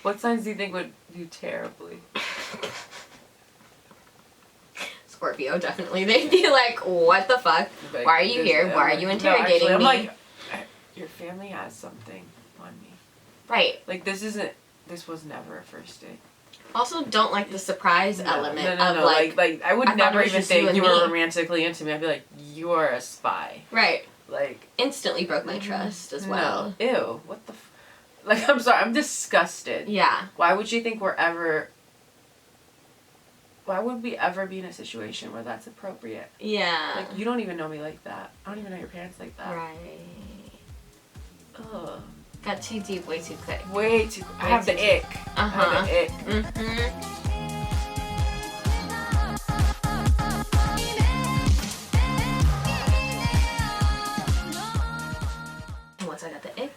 What signs do you think would do terribly? Scorpio, definitely. They'd be like, what the fuck? Like, why are you here? Why are you interrogating me? I'm like, your family has something on me. Right. Like, this was never a first date. Also, don't like the surprise element of like I would never even think you were me. romantically into me. I'd be like, you are a spy. Right. Like, instantly broke my trust as well. No. Ew. What the like, I'm sorry, I'm disgusted. Yeah. Why would you think why would we ever be in a situation where that's appropriate? Yeah. Like, you don't even know me like that. I don't even know your parents like that. Right. Ugh. Got too deep way too quick. Way too quick. I have the ick. I have the ick. And once I got the ick,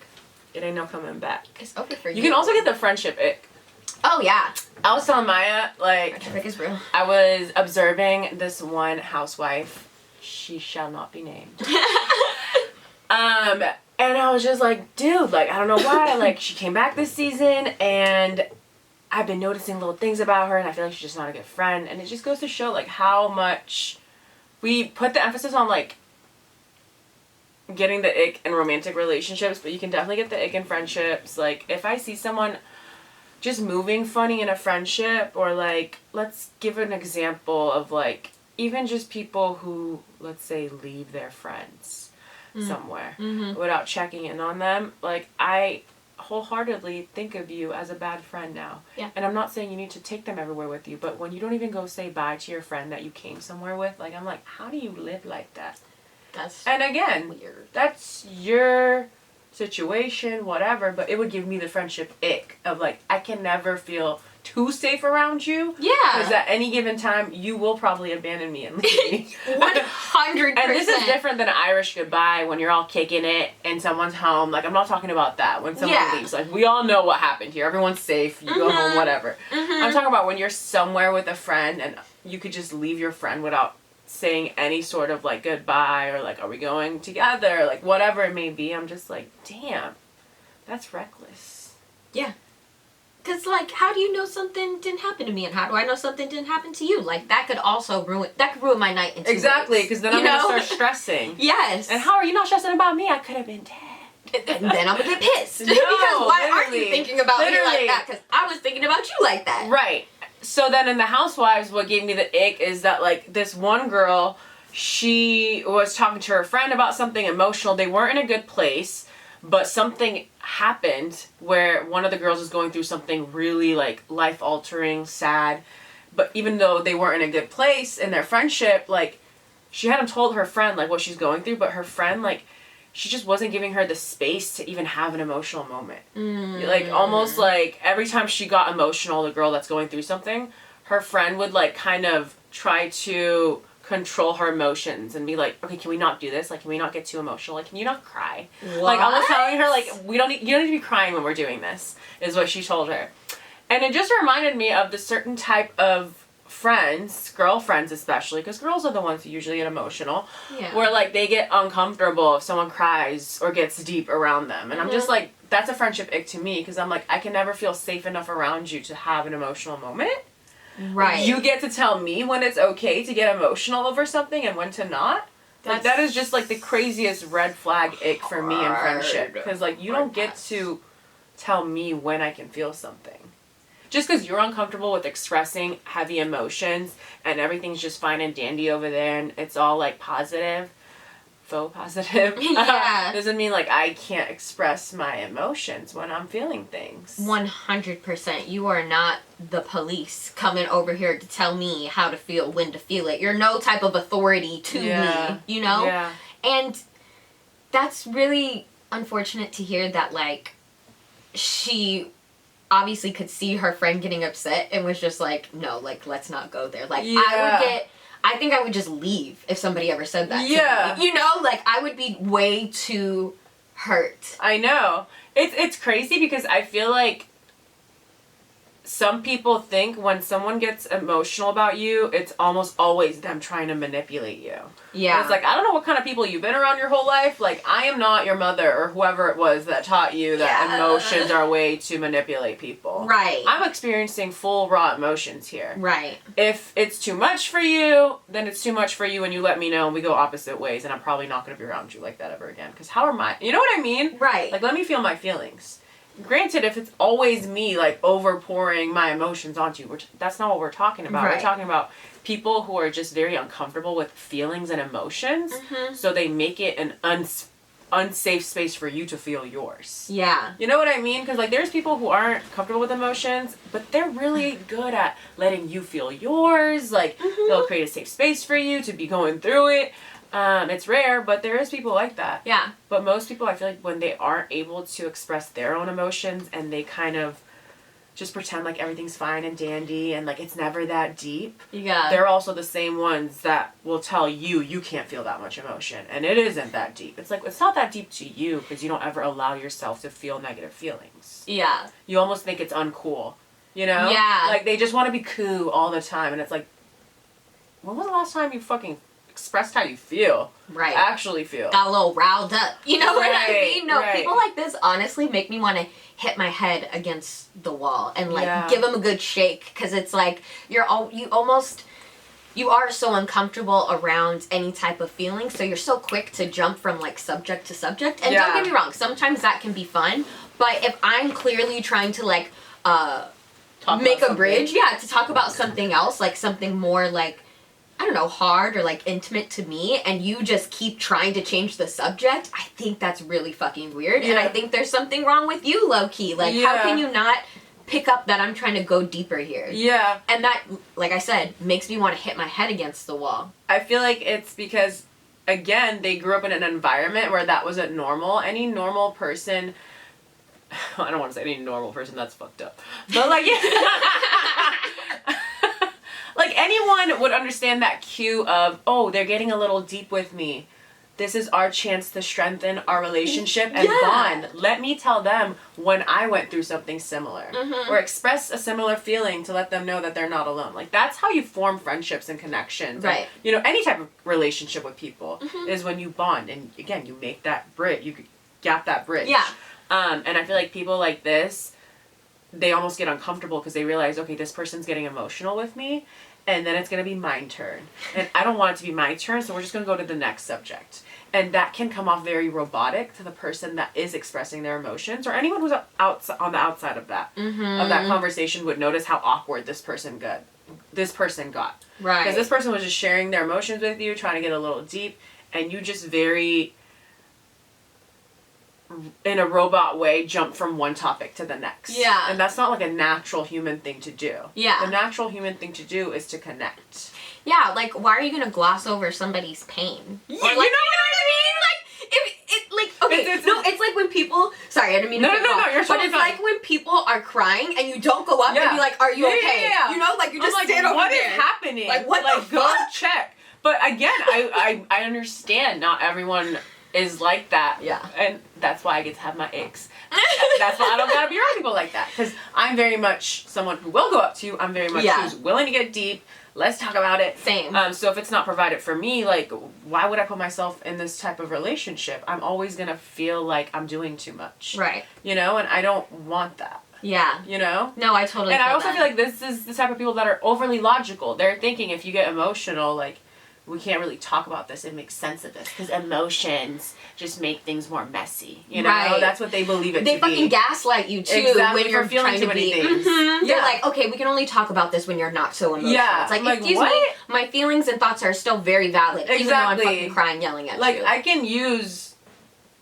it ain't no coming back. it's over for you. You can also get the friendship ick. Oh, yeah. I was telling Maya, like, friendship ick is real. I was observing this one housewife. She shall not be named. And I was just like, dude, like, I don't know why. Like, she came back this season, and I've been noticing little things about her, and I feel like she's just not a good friend. And it just goes to show, like, how much we put the emphasis on, like, getting the ick in romantic relationships, but you can definitely get the ick in friendships. Like, if I see someone just moving funny in a friendship, or, like, let's give an example of, like, even just people who, let's say, leave their friends somewhere without checking in on them, like, I wholeheartedly think of you as a bad friend now. Yeah. And I'm not saying you need to take them everywhere with you, but when you don't even go say bye to your friend that you came somewhere with, like, I'm like, how do you live like that? And again, weird. That's your situation, whatever, but it would give me the friendship ick of, like, I can never feel too safe around you. Yeah. Because at any given time, you will probably abandon me and leave me. 100%. And this is different than an Irish goodbye when you're all kicking it in someone's home. Like, I'm not talking about that when someone leaves. Like, we all know what happened here. Everyone's safe. You go home, whatever. I'm talking about when you're somewhere with a friend and you could just leave your friend without saying any sort of, like, goodbye or, like, are we going together? Like, whatever it may be. I'm just like, damn, that's reckless. Yeah. Because, like, how do you know something didn't happen to me, and how do I know something didn't happen to you? Like, that could also ruin my night in 2 Exactly, ways, because then I'm going to start stressing. Yes. And how are you not stressing about me? I could have been dead. And then I'm going to get pissed. No, because why aren't you literally. thinking about me like that? Because I was thinking about you like that. Right. So then in the Housewives, what gave me the ick is that, like, this one girl, she was talking to her friend about something emotional. They weren't in a good place. But something happened where one of the girls was going through something really, like, life-altering, sad. But even though they weren't in a good place in their friendship, like, she hadn't told her friend, like, what she's going through. But her friend, like, she just wasn't giving her the space to even have an emotional moment. Like, almost like every time she got emotional, the girl that's going through something, her friend would, like, kind of try to control her emotions and be like, okay, can we not do this? Like, can we not get too emotional? Like, can you not cry? What? Like, I was telling her, like, you don't need to be crying when we're doing this, is what she told her. And it just reminded me of the certain type of friends, girlfriends especially, because girls are the ones who usually get emotional, where, like, they get uncomfortable if someone cries or gets deep around them. And I'm just like, that's a friendship ick to me, because I'm like, I can never feel safe enough around you to have an emotional moment. Right. You get to tell me when it's okay to get emotional over something and when to not. Like, that is just, like, the craziest red flag ick for me in friendship. Because, like, you don't get to tell me when I can feel something. Just because you're uncomfortable with expressing heavy emotions and everything's just fine and dandy over there and it's all, like, positive, faux positive, doesn't mean, like, I can't express my emotions when I'm feeling things. 100%. You are not the police coming over here to tell me how to feel, when to feel it. You're no type of authority to me, you know? Yeah. And that's really unfortunate to hear that, like, she obviously could see her friend getting upset and was just like, no, like, let's not go there. Like, I think I would just leave if somebody ever said that to me. You know, like, I would be way too hurt. I know. It's crazy because I feel like some people think when someone gets emotional about you, it's almost always them trying to manipulate you. Yeah. And it's like, I don't know what kind of people you've been around your whole life. Like, I am not your mother or whoever it was that taught you that emotions are a way to manipulate people. Right. I'm experiencing full raw emotions here. Right. If it's too much for you, then it's too much for you and you let me know and we go opposite ways and I'm probably not going to be around you like that ever again. Because how am I? You know what I mean? Right. Like, let me feel my feelings. Granted, if it's always me, like, overpouring my emotions onto you, that's not what we're talking about. Right. We're talking about people who are just very uncomfortable with feelings and emotions, so they make it an unsafe space for you to feel yours. Yeah. You know what I mean? Because, like, there's people who aren't comfortable with emotions, but they're really good at letting you feel yours. Like, they'll create a safe space for you to be going through it. It's rare, but there is people like that. Yeah. But most people, I feel like when they aren't able to express their own emotions and they kind of just pretend like everything's fine and dandy and like it's never that deep. Yeah. They're also the same ones that will tell you can't feel that much emotion. And it isn't that deep. It's like, it's not that deep to you because you don't ever allow yourself to feel negative feelings. Yeah. You almost think it's uncool. You know? Yeah. Like, they just want to be cool all the time. And it's like, when was the last time you fucking expressed how you feel? Right. Actually feel. Got a little riled up. You know what I Right, mean? No, right. people like this honestly make me want to hit my head against the wall and like Yeah. give them a good shake because it's like you are so uncomfortable around any type of feeling, so you're so quick to jump from like subject to subject. And don't Yeah. get me wrong, sometimes that can be fun, but if I'm clearly trying to like Talk make about a bridge, to talk about something else, like something more like, I don't know, hard or like intimate to me, and you just keep trying to change the subject, I think that's really fucking weird. And I think there's something wrong with you, low-key. Like, how can you not pick up that I'm trying to go deeper here? Yeah. And that, like I said, makes me want to hit my head against the wall. I feel like it's because, again, they grew up in an environment where that wasn't normal. Any normal person, I don't want to say any normal person, that's fucked up. But like, like anyone would understand that cue of, oh, they're getting a little deep with me. This is our chance to strengthen our relationship and bond. Let me tell them when I went through something similar. Or express a similar feeling to let them know that they're not alone. Like, that's how you form friendships and connections. Right. And, you know, any type of relationship with people is when you bond. And, again, you make that bridge. You gap that bridge. Yeah. And I feel like people like this, they almost get uncomfortable because they realize, okay, this person's getting emotional with me. And then it's going to be my turn. And I don't want it to be my turn, so we're just going to go to the next subject. And that can come off very robotic to the person that is expressing their emotions, or anyone who's on the outside of that conversation would notice how awkward this person got. Right. Because this person was just sharing their emotions with you, trying to get a little deep, and you just very, in a robot way, jump from one topic to the next. Yeah. And that's not like a natural human thing to do. Yeah. The natural human thing to do is to connect. Yeah, like, why are you gonna gloss over somebody's pain? Yeah, Or, like, you know what I mean? Like, if it, like, okay, it's like when people, sorry, I didn't mean to cut you off, you're but totally it's fine. like when people are crying and you don't go up and be like, are you okay? Yeah. You know, like, you just I'm like, stand over what there. is happening? Like, what the go fuck? check. But again, I understand not everyone is like that. Yeah. And that's why I get to have my aches. That's why I don't gotta be around people like that. Because I'm very much someone who will go up to you. I'm very much who's willing to get deep. Let's talk about it. Same. So if it's not provided for me, like, why would I put myself in this type of relationship? I'm always gonna feel like I'm doing too much. Right. You know, and I don't want that. Yeah. You know? No, I totally And I feel also that. feel like this is the type of people that are overly logical. They're thinking if you get emotional, like, we can't really talk about this and make sense of this because emotions just make things more messy. You know, Right. that's what they believe it They to fucking be. gaslight you too Exactly, when you're for feeling trying too to many be. things. They're Yeah. like, okay, we can only talk about this when you're not so emotional. Yeah, It's like, like, excuse what? me, my feelings and thoughts are still very valid, even though I'm Exactly. fucking crying, yelling at Like, you. I can use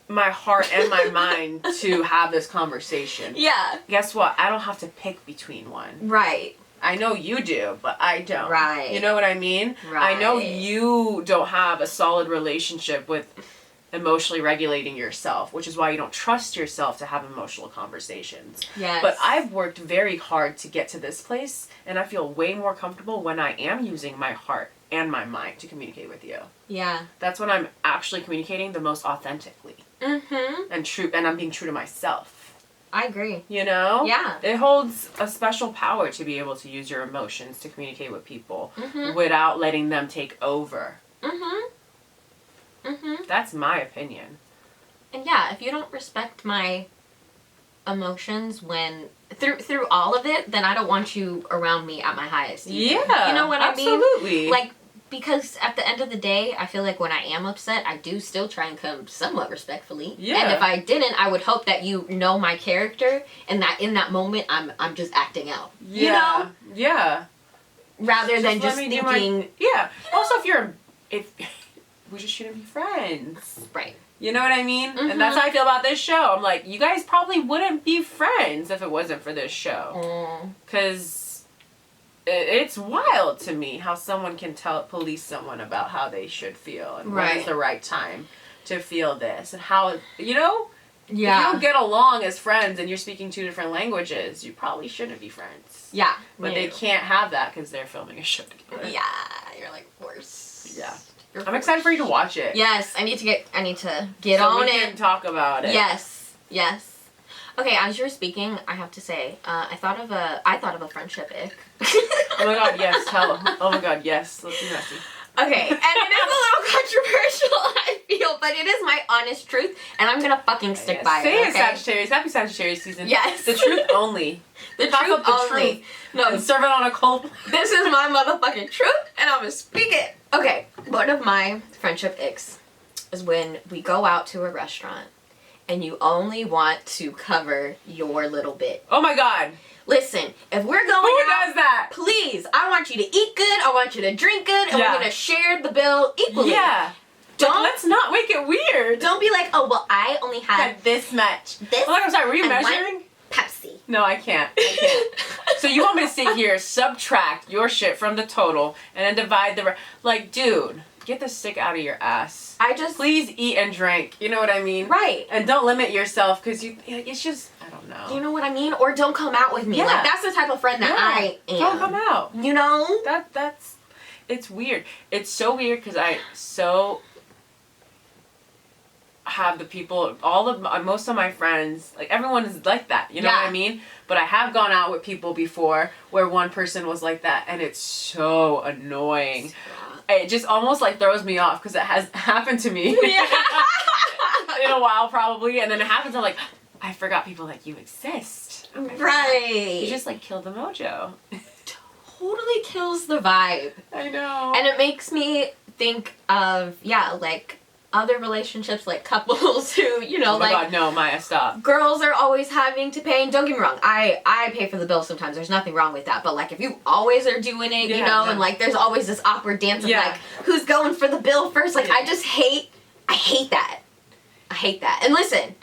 my heart and my mind to have this conversation. Yeah. Guess what? I don't have to pick between one. Right. I know you do, but I don't. Right. You know what I mean? Right. I know you don't have a solid relationship with emotionally regulating yourself, which is why you don't trust yourself to have emotional conversations. Yes. But I've worked very hard to get to this place, and I feel way more comfortable when I am using my heart and my mind to communicate with you. Yeah. That's when I'm actually communicating the most authentically Mm-hmm. and true, and I'm being true to myself. I agree. You know? Yeah. It holds a special power to be able to use your emotions to communicate with people without letting them take over. That's my opinion. And yeah, if you don't respect my emotions when through all of it, then I don't want you around me at my highest either. Yeah. You know what I mean? Absolutely. Like, because at the end of the day, I feel like when I am upset, I do still try and come somewhat respectfully. Yeah. And if I didn't, I would hope that you know my character and that in that moment I'm just acting out. Yeah. You know? Yeah. Rather than let just me do thinking. Yeah. Also, if we just shouldn't be friends. Right. You know what I mean? And that's how I feel about this show. I'm like, you guys probably wouldn't be friends if it wasn't for this show. Because it's wild to me how someone can police someone about how they should feel and when is the right time to feel this and how, you know? Yeah. If you don't get along as friends and you're speaking two different languages, you probably shouldn't be friends. Yeah. But they can't have that because they're filming a show together. Yeah. You're like forced. Yeah. I'm excited for you to watch it. Yes, I need to get so on we it. can talk about it. Yes. Okay, as you were speaking, I have to say, I thought of a friendship ick. Oh my god, yes, tell them. Oh my god, yes. Let's be messy. Okay, and it is a little controversial, I feel, but it is my honest truth, and I'm gonna fucking stick by Say it. it, Sagittarius. Happy Sagittarius season. Yes. The truth only. The Talk truth up the only. truth. No, And serve it on a cold. this is my motherfucking truth, and I'm gonna speak it. Okay, one of my friendship icks is when we go out to a restaurant and you only want to cover your little bit. Oh my god. Listen, if we're going Who out, does that? please, I want you to eat good, I want you to drink good, and we're gonna share the bill equally. Yeah. Let's not make it weird. Don't be like, oh, well, I only had this much. this. Oh my god, I'm sorry, were you and measuring? one Pepsi. No, I can't. So you want me to sit here, subtract your shit from the total, and then divide the like, dude, get the stick out of your ass. Please eat and drink. You know what I mean? Right. And don't limit yourself because it's just, I don't know. You know what I mean? Or don't come out with me. Yeah. Like, that's the type of friend that I am. Don't come out. You know? That's, it's weird. It's so weird because I have the people, most of my friends, like everyone is like that, you know what I mean? But I have gone out with people before where one person was like that and it's so annoying. It just almost like throws me off because it has happened to me in a while probably, and then it happens, I'm like, I forgot people like you exist. Right. You just like killed the mojo. Totally kills the vibe. I know. And it makes me think of, like other relationships, like couples who, you know, oh my god, no, Maya, stop. Girls are always having to pay, and don't get me wrong, I pay for the bill sometimes, there's nothing wrong with that, but like if you always are doing it, you know, and like there's always this awkward dance of like, who's going for the bill first, like I hate that. I hate that. And listen,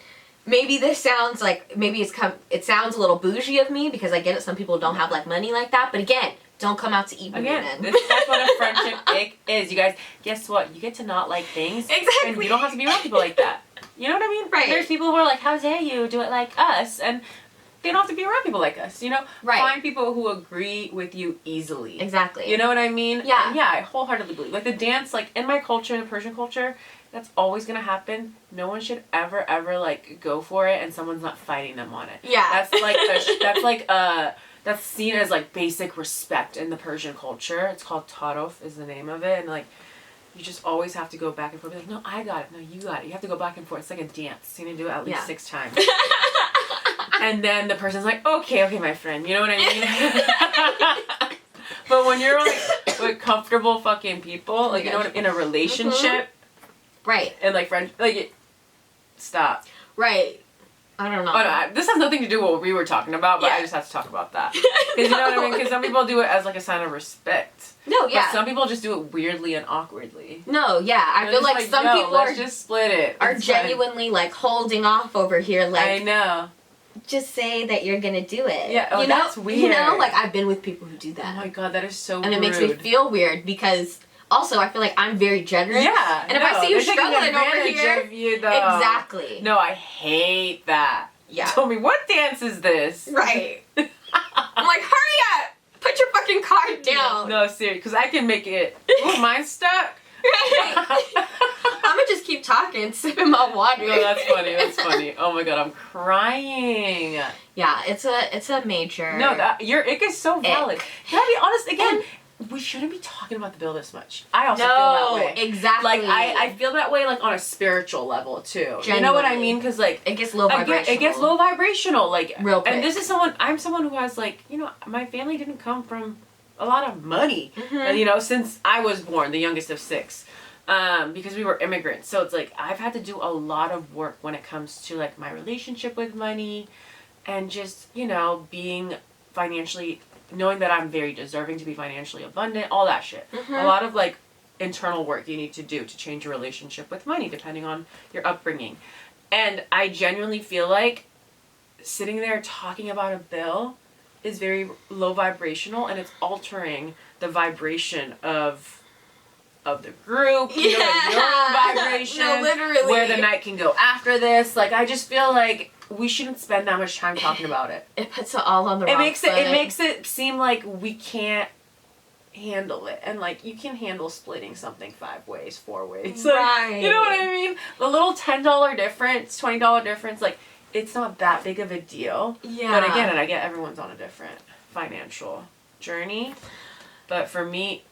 maybe this sounds like, it sounds a little bougie of me, because I get it, some people don't have like money like that, but again, don't come out to eat with me then. That's what a friendship ick is. You guys, guess what? You get to not like things. Exactly. And you don't have to be around people like that. You know what I mean? Right. There's people who are like, how dare you do it like us? And they don't have to be around people like us, you know? Right. Find people who agree with you easily. Exactly. You know what I mean? Yeah. And yeah, I wholeheartedly believe. Like the dance, like in my culture, in the Persian culture, that's always gonna happen. No one should ever like go for it and someone's not fighting them on it. Yeah. That's seen as like basic respect in the Persian culture. It's called tarof is the name of it, and like you just always have to go back and forth. Be like, no, I got it. No, you got it. You have to go back and forth. It's like a dance. You need to do it at least 6 times. And then the person's like, okay, my friend. You know what I mean? But when you're like with comfortable fucking people, like you know, in a relationship, right, and like friends, like stop. Right. I don't know. Oh, no, this has nothing to do with what we were talking about, but I just have to talk about that. Because you know what I mean? Because some people do it as like a sign of respect. No, yeah. But some people just do it weirdly and awkwardly. No, yeah. I feel like some people let's just split it. Are genuinely like holding off over here. Like, I know. Just say that you're gonna do it. Yeah. Oh, you know? That's weird. You know, like I've been with people who do that. Oh my god, that is so and rude. And it makes me feel weird because. Also, I feel like I'm very generous. Yeah. And if I see you struggling over here. Of you, though. Exactly. No, I hate that. Yeah. Tell me, what dance is this? Right. I'm like, hurry up! Put your fucking card down. No, seriously, because I can make it. Oh, mine's stuck. Right. I'm gonna just keep keep talking, sipping my water. No, that's funny. That's funny. Oh my god, I'm crying. Yeah, it's a major. No, your ick is so valid. Can I be honest again? We shouldn't be talking about the bill this much. I also feel that way. Exactly. Like I feel that way like on a spiritual level too. Genuinely. You know what I mean? Because like it gets low vibrational. It gets low vibrational. Like real quick. And this is someone. I'm someone who has like my family didn't come from a lot of money. Since I was born, the youngest of 6. Because we were immigrants. So it's like I've had to do a lot of work when it comes to like my relationship with money and just, being financially, knowing that I'm very deserving to be financially abundant, all that shit. A lot of like internal work you need to do to change your relationship with money depending on your upbringing. And I genuinely feel like sitting there talking about a bill is very low vibrational and it's altering the vibration of the group, your vibration, no, literally. where the night can go after this. Like, I just feel like we shouldn't spend that much time talking about it. It puts it all on the wrong foot. It makes it seem like we can't handle it. And, like, you can handle splitting something 5 ways, 4 ways. Like, right. You know what I mean? The little $10 difference, $20 difference, like, it's not that big of a deal. Yeah. But again, and I get everyone's on a different financial journey. But for me,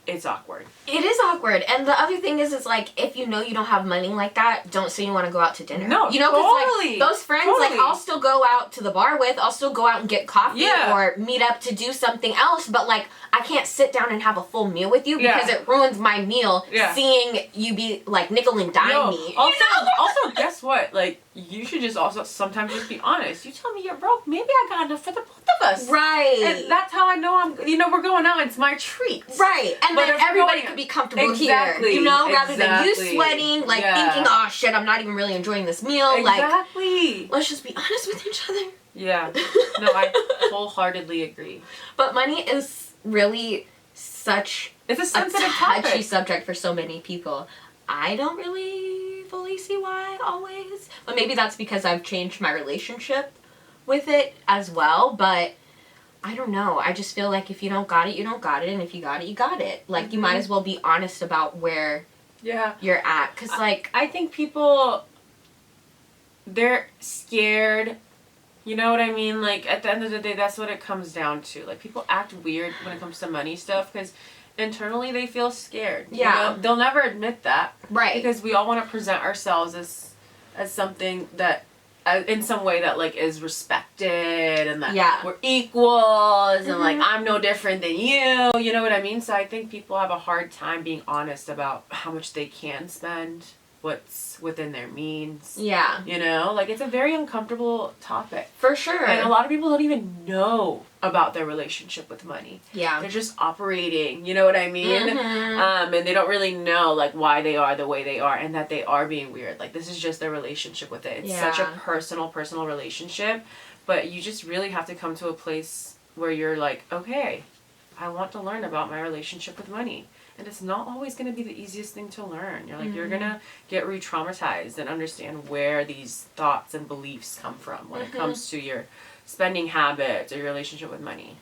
it's awkward. It is awkward. And the other thing is, it's like, if you know you don't have money like that, don't say you want to go out to dinner. No, totally. Like, those friends, like, I'll still go out to the bar with, I'll still go out and get coffee or meet up to do something else, but, like, I can't sit down and have a full meal with you because it ruins my meal seeing you be, like, nickel and dime me. Also, guess what? Like, you should just also sometimes just be honest. You tell me you're broke, maybe I got enough for the both of us. Right. And that's how I know we're going out, it's my treat. Right. And then everybody could be comfortable here. Rather than you sweating, like, thinking, oh, shit, I'm not even really enjoying this meal. Exactly. Like, let's just be honest with each other. Yeah. No, I wholeheartedly agree. But money is really such it's a sensitive touchy topic. Subject for so many people. I don't really fully see why always. But maybe that's because I've changed my relationship with it as well. But I don't know. I just feel like if you don't got it, you don't got it. And if you got it, you got it. Like, you might as well be honest about where you're at. Because, like, I think people, they're scared. You know what I mean? Like, at the end of the day, that's what it comes down to. Like, people act weird when it comes to money stuff because internally they feel scared. Yeah. They'll never admit that. Right. Because we all want to present ourselves as something that, in some way that, like, is respected and that we're equals and, like, I'm no different than you. You know what I mean? So I think people have a hard time being honest about how much they can spend, what's within their means. Yeah. Like, it's a very uncomfortable topic. For sure. And a lot of people don't even know about their relationship with money. Yeah. They're just operating, you know what I mean? And they don't really know, like, why they are the way they are and that they are being weird. Like, this is just their relationship with it. It's such a personal relationship. But you just really have to come to a place where you're like, okay, I want to learn about my relationship with money. And it's not always going to be the easiest thing to learn. You're like, you're going to get re-traumatized and understand where these thoughts and beliefs come from when it comes to your spending habits or your relationship with money.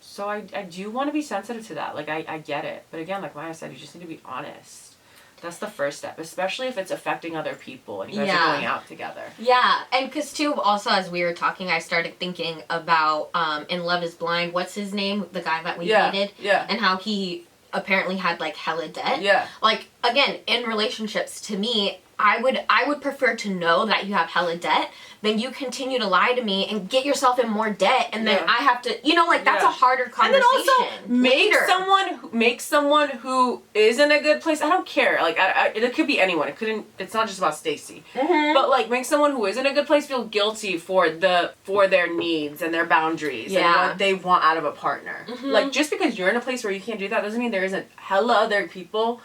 So I do want to be sensitive to that. Like, I get it. But again, like Maya said, you just need to be honest. That's the first step, especially if it's affecting other people and you guys are going out together. Yeah, and because, too, also as we were talking, I started thinking about in Love is Blind, what's his name? The guy that we dated? Yeah. And how he apparently had, like, hella debt. Yeah. Like, again, in relationships, to me, I would prefer to know that you have hella debt than you continue to lie to me and get yourself in more debt and then I have to, that's a harder conversation. And then also make someone who is in a good place. I don't care. Like, it could be anyone. It's not just about Stacy. But, like, make someone who is in a good place feel guilty for their needs and their boundaries and what they want out of a partner. Like, just because you're in a place where you can't do that doesn't mean there isn't hella other people,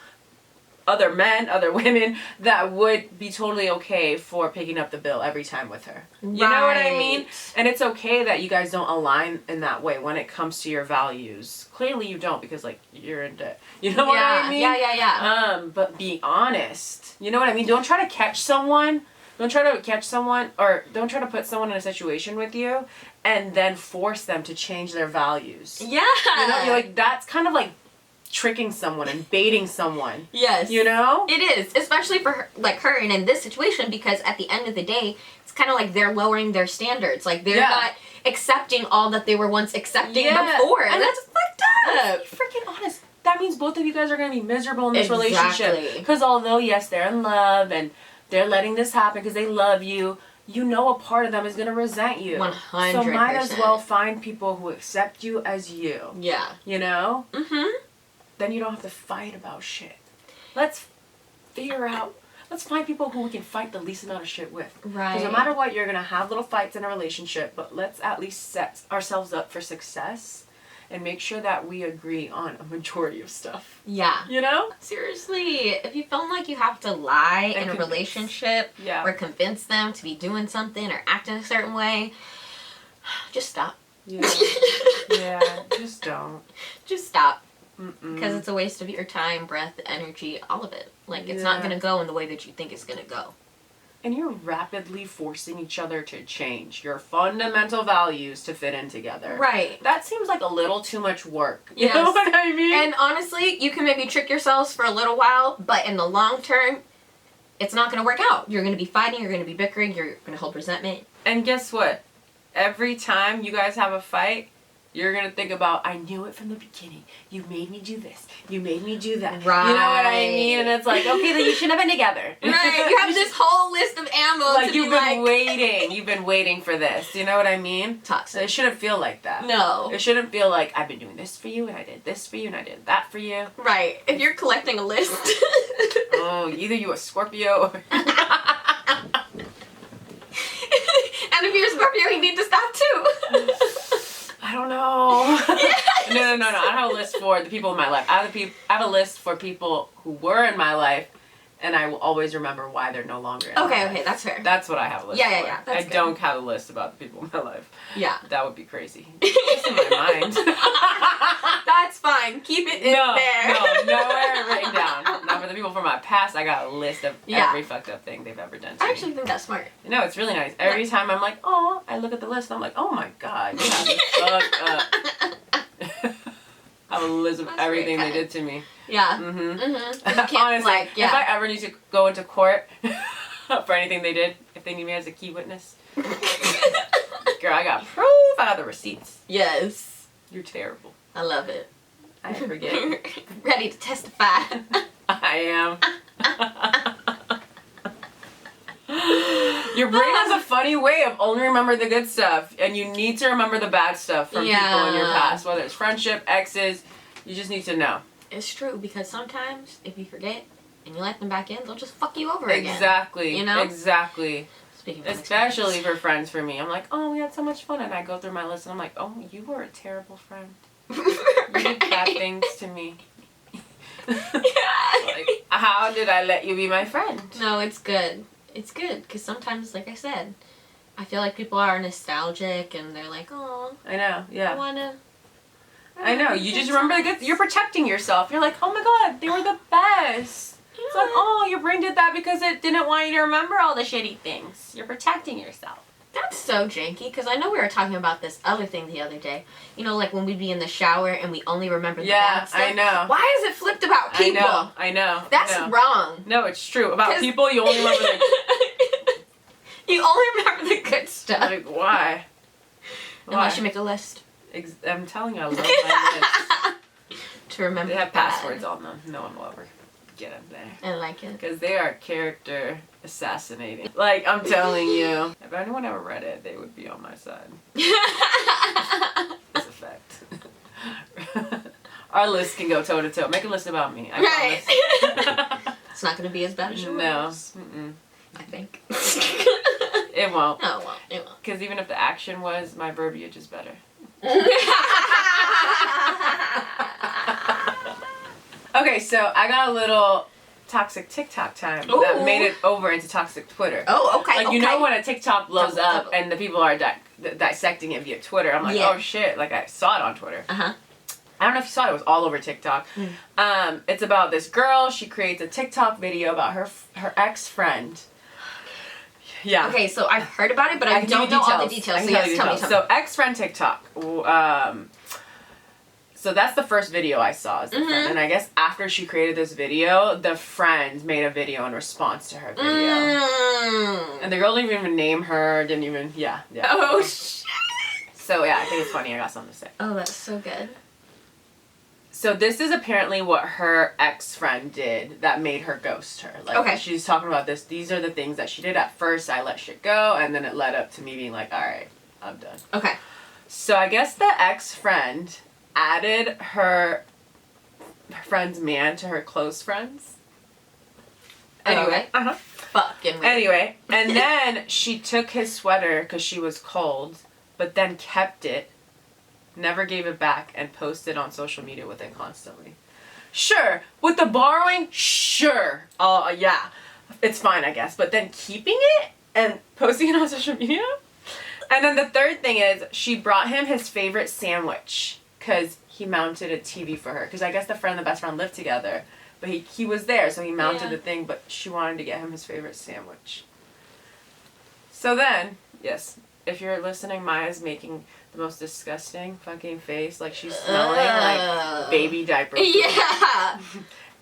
other men, other women that would be totally okay for picking up the bill every time with her. You know what I mean? And it's okay that you guys don't align in that way when it comes to your values. Clearly you don't because, like, you're in debt. You know what I mean? Yeah. But be honest. You know what I mean? Don't try to catch someone. Don't try to put someone in a situation with you and then force them to change their values. Yeah. You're like, that's kind of like tricking someone and baiting someone. Yes. You know? It is, especially for her, like her and in this situation, because at the end of the day, it's kind of like they're lowering their standards. Like they're not accepting all that they were once accepting before. And that's fucked up. Let's be freaking honest. That means both of you guys are going to be miserable in this relationship. Because although, yes, they're in love and they're letting this happen because they love you, you know a part of them is going to resent you. 100%. So might as well find people who accept you as you. Yeah. You know? Mm-hmm. Then you don't have to fight about shit. Let's figure out, let's find people who we can fight the least amount of shit with. Right. Because no matter what, you're going to have little fights in a relationship, but let's at least set ourselves up for success and make sure that we agree on a majority of stuff. Yeah. You know? Seriously, if you feel like you have to lie in a relationship or convince them to be doing something or acting a certain way, just stop. Yeah. Yeah, just don't. Just stop. Because it's a waste of your time, breath, energy, all of it. Like, it's not going to go in the way that you think it's going to go. And you're rapidly forcing each other to change your fundamental values to fit in together. Right. That seems like a little too much work. You know what I mean? And honestly, you can maybe trick yourselves for a little while, but in the long term, it's not going to work out. You're going to be fighting, you're going to be bickering, you're going to hold resentment. And guess what? Every time you guys have a fight, you're going to think about, I knew it from the beginning. You made me do this. You made me do that. Right. You know what I mean? And it's like, okay, then you shouldn't have been together. Right. You have this whole list of ammo like, to you've been waiting. You've been waiting for this. You know what I mean? Toxic. It shouldn't feel like that. No. It shouldn't feel like, I've been doing this for you, and I did this for you, and I did that for you. Right. If you're collecting a list. Oh, either you a Scorpio or... And if you're a Scorpio, you need to stop too. I don't know. No. I don't have a list for the people in my life. I have a list for people who were in my life, and I will always remember why they're no longer in my life. Okay, that's fair. That's what I have a list for. Yeah. That's I don't have a list about the people in my life. Yeah. That would be crazy. Just in my mind. That's fine. Keep it in there. Nowhere written down. Now for the people from my past, I got a list of every fucked up thing they've ever done to I me. actually think that's smart. No, it's really nice. Every time I'm like, oh, I look at the list, I'm like, oh my god, you have me fucked up. I have a list of everything they did to me. Yeah. Honestly, if I ever need to go into court for anything they did, if they need me as a key witness, girl, I got proof. I got the receipts. Yes. You're terrible. I love it. I forget. Ready to testify. I am. Your brain has a funny way of only remember the good stuff, and you need to remember the bad stuff from people in your past, whether it's friendship, exes. You just need to know. It's true, because sometimes if you forget and you let them back in, they'll just fuck you over again. Exactly. You know? Exactly. Speaking of especially for friends for me. I'm like, oh, we had so much fun, and I go through my list, and I'm like, oh, you were a terrible friend. You did bad things to me. Like, how did I let you be my friend? No, it's good. It's good, because sometimes, like I said, I feel like people are nostalgic, and they're like, oh, I know, yeah. I know, you just remember the good, you're protecting yourself. You're like, oh my god, they were the best. Yeah. It's like, oh, your brain did that because it didn't want you to remember all the shitty things. You're protecting yourself. That's so janky, because I know we were talking about this other thing the other day. You know, like when we'd be in the shower and we only remember the bad stuff. Yeah, I know. Why is it flipped about people? I know. That's wrong. No, it's true. About people, you only remember the... You only remember the good stuff. Like, why? Unless you make a list. I'm telling you, I love my list. To remember. They have passwords on them. No one will ever get them there. I like it. Because they are character assassinating. Like, I'm telling you. If anyone ever read it, they would be on my side. It's a fact. Our list can go toe to toe. Make a list about me. I promise. It's not going to be as bad as yours. No. I think. It won't. No, it won't. It won't. Because even if the action was, my verbiage is better. Okay, so I got a little toxic TikTok time that made it over into toxic Twitter. Oh, okay. Like, you know when a TikTok blows up and the people are dissecting it via Twitter, I'm like, oh shit, like I saw it on Twitter. Uh-huh. I don't know if you saw it, it was all over TikTok. It's about this girl, she creates a TikTok video about her ex-friend. Yeah. Okay, so I've heard about it, but I don't know all the details. So yes, tell me. So ex-friend TikTok. So that's the first video I saw as the friend. And I guess after she created this video, the friend made a video in response to her video. And the girl didn't even name her, didn't even, yeah. Oh, shit. So yeah, I think it's funny. I got something to say. Oh, that's so good. So this is apparently what her ex-friend did that made her ghost her. Like, okay. She's talking about this. These are the things that she did. At first, I let shit go, and then it led up to me being like, all right, I'm done. Okay. So I guess the ex-friend added her friend's man to her close friends. Anyway. Fucking weird. Anyway, and then she took his sweater because she was cold, but then kept it, never gave it back, and posted on social media with it constantly. Sure, with the borrowing, sure. Yeah, it's fine, I guess. But then keeping it and posting it on social media? And then the third thing is she brought him his favorite sandwich because he mounted a TV for her. Because I guess the friend and the best friend lived together. But he was there, so he mounted the thing, but she wanted to get him his favorite sandwich. So then, yes, if you're listening, Maya's making the most disgusting fucking face. Like, she's smelling like baby diaper. Yeah!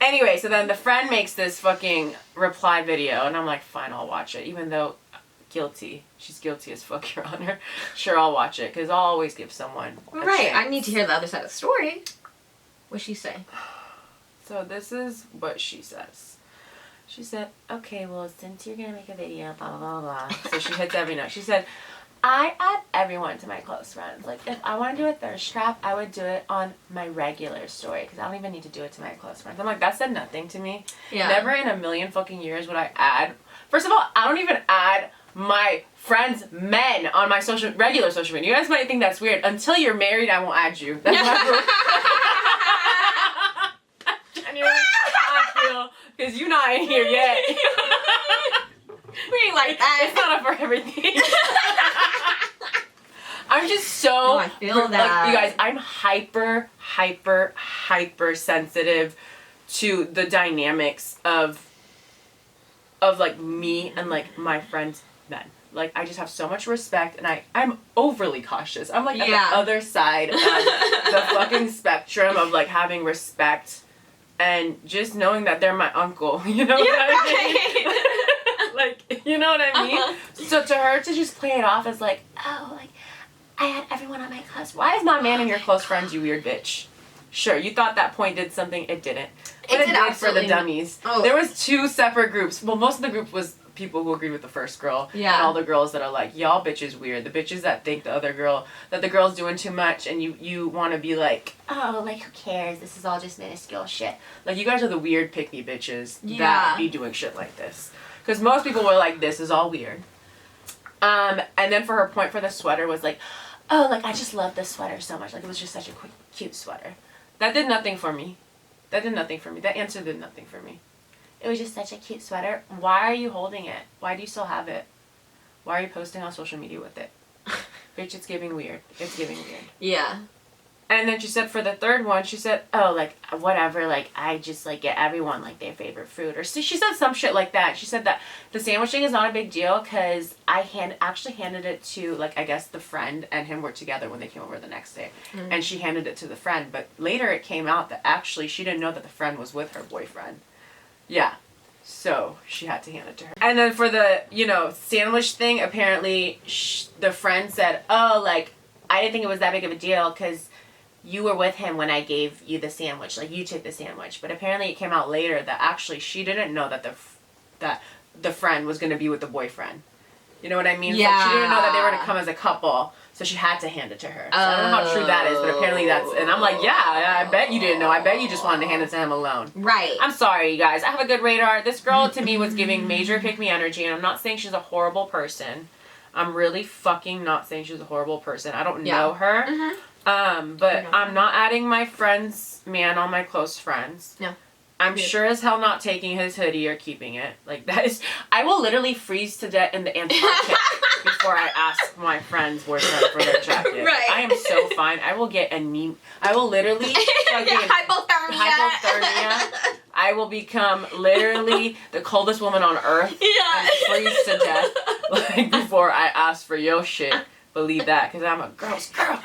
Anyway, so then the friend makes this fucking reply video, and I'm like, fine, I'll watch it. Even though, guilty. She's guilty as fuck, Your Honor. Sure, I'll watch it, because I'll always give someone a chance. I need to hear the other side of the story. What'd she say? So this is what she says. She said, okay, well, since you're going to make a video, blah, blah, blah, blah. So she hits every note. She said, I add everyone to my close friends. Like, if I want to do a thirst trap, I would do it on my regular story, because I don't even need to do it to my close friends. I'm like, that said nothing to me. Yeah. Never in a million fucking years would I add. First of all, I don't even add my friends' men on my regular social media. You guys might think that's weird. Until you're married, I won't add you. That's my rule. Genuinely, I feel, because you're not in here yet. We ain't like that. It's not up for everything. I'm just so... No, I feel that. Like, you guys, I'm hyper sensitive to the dynamics of like me and like my friends' men. Like, I just have so much respect, and I'm overly cautious. I'm like at the other side of the fucking spectrum of like having respect and just knowing that they're my uncle. You know what I mean? Like, you know what I mean? So to her to just play it off as like, oh, like, I had everyone on my close. Why is my man in your close friends, you weird bitch? Sure, you thought that point did something. It didn't. But it did for the dummies. Oh. There was 2 separate groups. Well, most of the group was people who agreed with the first girl. Yeah. And all the girls that are like, y'all bitches weird. The bitches that think the girl's doing too much, and you want to be like, oh, like, who cares? This is all just minuscule shit. Like, you guys are the weird pick-me bitches that be doing shit like this. Because most people were like, this is all weird. And then for her point for the sweater was like, oh, like, I just love this sweater so much. Like, it was just such a cute sweater. That did nothing for me. That answer did nothing for me. It was just such a cute sweater. Why are you holding it? Why do you still have it? Why are you posting on social media with it? Bitch, it's giving weird. It's giving weird. Yeah. And then she said for the third one, she said, oh, like, whatever, like, I just, like, get everyone, like, their favorite fruit. Or so she said some shit like that. She said that the sandwich thing is not a big deal because I actually handed it to, like, I guess the friend and him were together when they came over the next day. Mm-hmm. And she handed it to the friend. But later it came out that actually she didn't know that the friend was with her boyfriend. Yeah. So she had to hand it to her. And then for the, sandwich thing, apparently the friend said, oh, like, I didn't think it was that big of a deal because you were with him when I gave you the sandwich. Like, you took the sandwich. But apparently it came out later that actually she didn't know that the friend was going to be with the boyfriend. You know what I mean? Yeah. Like, she didn't know that they were going to come as a couple. So she had to hand it to her. So I don't know how true that is, but apparently that's... And I'm like, yeah, I bet you didn't know. I bet you just wanted to hand it to him alone. Right. I'm sorry, you guys. I have a good radar. This girl, to me, was giving major pick-me energy, and I'm not saying she's a horrible person. I'm really fucking not saying she's a horrible person. I don't know her. Mm-hmm. But I'm not adding my friend's man on my close friends. No. I'm sure as hell not taking his hoodie or keeping it. Like, that is... I will literally freeze to death in the Antarctic before I ask my friend's boyfriend for their jacket. Right. I am so fine. I will get anemia. I will literally... hypothermia. I will become literally the coldest woman on earth and freeze to death like before I ask for your shit. Believe that, because I'm a gross girl.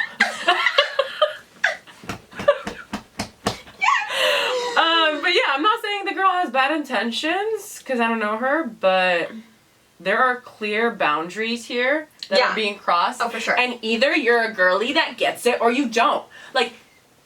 intentions, because I don't know her, but there are clear boundaries here that are being crossed. Oh, for sure. And either you're a girly that gets it or you don't. Like,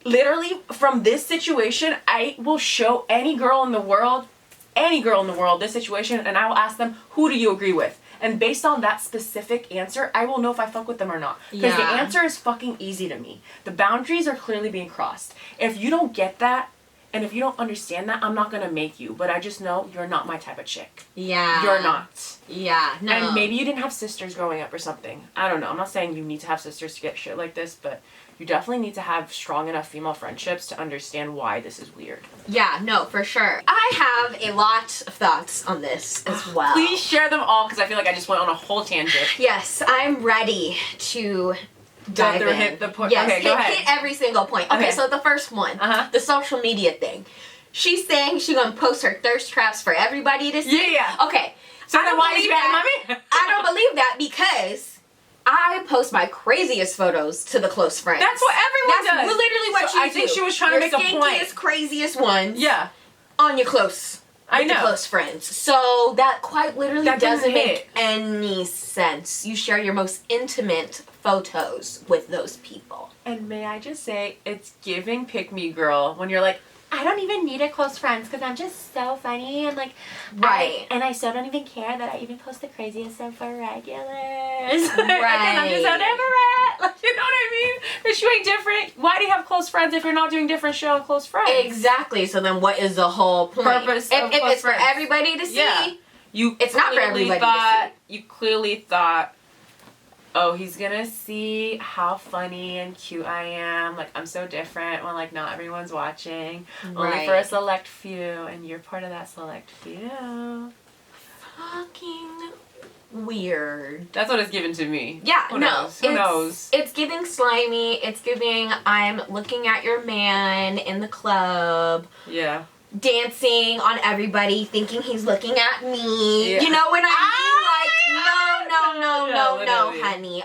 literally, from this situation, I will show any girl in the world this situation, and I will ask them, who do you agree with? And based on that specific answer, I will know if I fuck with them or not. Because the answer is fucking easy to me. The boundaries are clearly being crossed. If you don't get that, and if you don't understand that, I'm not gonna make you. But I just know you're not my type of chick. Yeah. You're not. Yeah, no. And maybe you didn't have sisters growing up or something. I don't know. I'm not saying you need to have sisters to get shit like this, but you definitely need to have strong enough female friendships to understand why this is weird. Yeah, no, for sure. I have a lot of thoughts on this as well. Please share them all, because I feel like I just went on a whole tangent. Yes, I'm ready to dive in. Hit the point. Yes, Okay, go ahead. hit every single point. Okay, so the first one, the social media thing. She's saying she's gonna post her thirst traps for everybody to see. Yeah. Okay. So then why did you add mommy? I don't believe that because I post my craziest photos to the close friends. That's what everyone does. That's literally what So you I do. think she was trying to make a point. Your skankiest, craziest ones. Yeah. On your close. I know. The close friends. So that quite literally doesn't make hit. any sense. You share your most intimate photos with those people. And may I just say, it's giving pick me girl when you're like, I don't even need a close friends because I'm just so funny and like, right. I so don't even care that I even post the craziest stuff for regulars. Right. Because I'm just so different. Like, you know what I mean? If you ain't different, why do you have close friends if you're not doing different shit on close friends? Exactly. So then what is the whole point? Purpose if of it's close for friends. everybody to see, it's not for everybody to see. You clearly thought, oh, he's gonna see how funny and cute I am. Like, I'm so different when, like, not everyone's watching. Only for a select few, and you're part of that select few. Fucking weird. That's what it's given to me. Yeah, Who knows? Who knows? It's giving slimy. It's giving I'm looking at your man in the club. Yeah. Dancing on everybody, thinking he's looking at me. Yeah. You know what I mean? Like, no, literally. honey.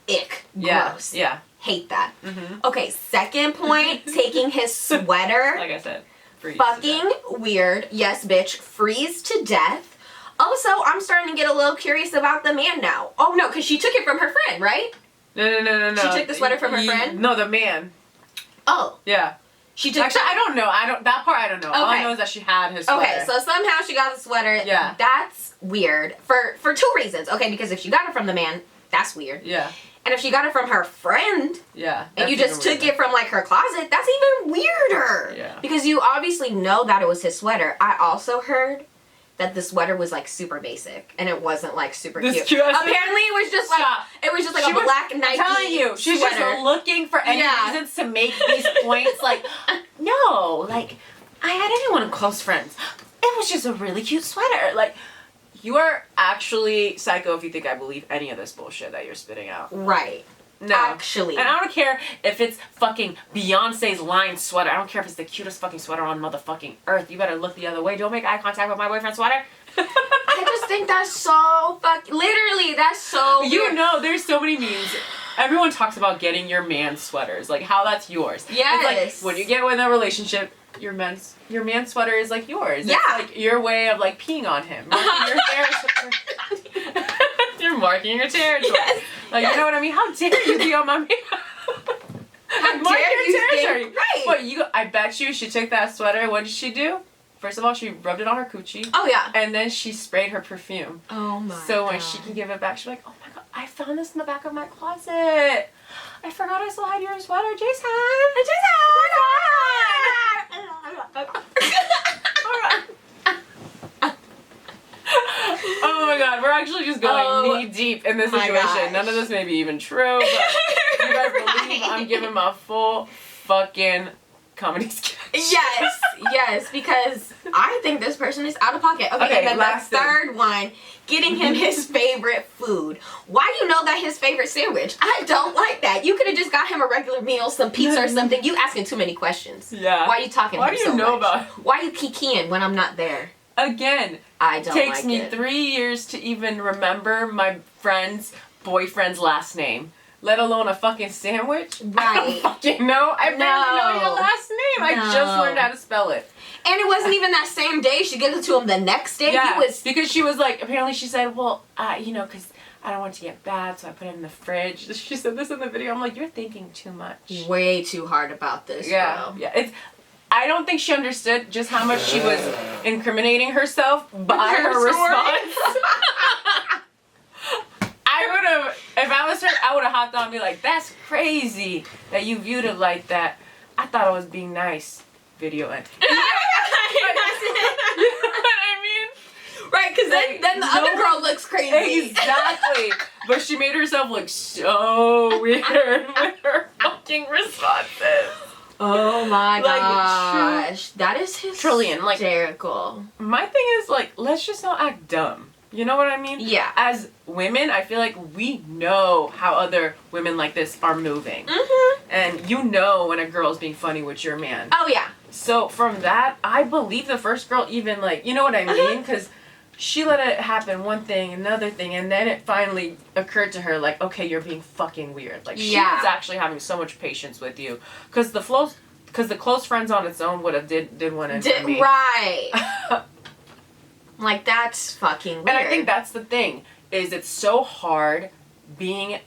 Ick. Yeah. Gross. Yeah. Hate that. Mm-hmm. Okay, second point, taking his sweater. Like I said. Fucking weird. Yes, bitch. Freeze to death. Also, I'm starting to get a little curious about the man now. Oh, no, because she took it from her friend, right? No. She took the sweater from her friend? No, the man. Oh. Yeah. She took Actually, I don't know. That part I don't know. All I know is that she had his sweater. Okay, so somehow she got the sweater. Yeah. That's weird. For two reasons. Okay, because if she got it from the man, that's weird. Yeah. And if she got it from her friend, yeah, and you just took it from like her closet, that's even weirder. Yeah. Because you obviously know that it was his sweater. I also heard that the sweater was like super basic and it wasn't like super cute. Apparently it was just like a black Nike. I'm telling you, she's sweater. Just looking for any reasons to make these points. Like, no, like I didn't want close friends. It was just a really cute sweater. Like, you are actually psycho if you think I believe any of this bullshit that you're spitting out. Right. No. Actually. And I don't care if it's fucking Beyonce's line sweater. I don't care if it's the cutest fucking sweater on motherfucking earth. You better look the other way. Don't make eye contact with my boyfriend's sweater. I just think that's so literally, that's so weird. You know, there's so many memes. Everyone talks about getting your man's sweaters. Like, how that's yours. Yes. It's like, when you get in a relationship, your man's sweater is like yours. Yeah. It's like your way of like peeing on him. Marking your territory. You're marking your territory. Yes. Like, you know what I mean? How dare you be on my man? How Mark dare your you territory. think, right. What, I bet you she took that sweater. What did she do? First of all, she rubbed it on her coochie. Oh, yeah. And then she sprayed her perfume. Oh, my So when she can give it back, she's like, oh my god, I found this in the back of my closet. I forgot I still had your sweater, Jason. Oh my god, we're actually just going knee deep in this situation. Gosh. None of this may be even true, but you guys believe I'm giving my full fucking comedy sketch. Yes, because I think this person is out of pocket. Okay, and then last the third one, getting him his favorite food. Why do you know that his favorite sandwich? I don't like that. You could have just got him a regular meal, some pizza or something. You asking too many questions. Yeah. Why are you talking Why to him do you so know much? about it? Why are you kikiing when I'm not there? Again, I don't takes like me it. 3 years to even remember my friend's boyfriend's last name, let alone a fucking sandwich. I Right. don't fucking know. I barely know your last name. I just learned how to spell it. And it wasn't even that same day. She gave it to him the next day. Yeah, He was... because she was like, apparently she said, well, you know, because I don't want it to get bad, so I put it in the fridge. She said this in the video. I'm like, you're thinking too much. Way too hard about this, Yeah, bro. yeah. I don't think she understood just how much she was incriminating herself by her response. I would have, if I was her, I would have hopped on and be like, that's crazy that you viewed it like that. I thought I was being nice. Video end. You know what I mean? Right, because then the other girl looks crazy. Exactly. But she made herself look so weird with her fucking responses. Oh my Like, gosh. That is hysterical. My thing is, like, let's just not act dumb. You know what I mean? Yeah. As women, I feel like we know how other women like this are moving. Mm-hmm. And you know when a girl's being funny with your man. Oh, yeah. So from that, I believe the first girl even, like, you know what I mean? Because she let it happen, one thing, another thing, and then it finally occurred to her, like, okay, you're being fucking weird. Like, she was actually having so much patience with you. Because the close friends on its own would have did one in for me. Right. Like, that's fucking weird. And I think that's the thing, is it's so hard being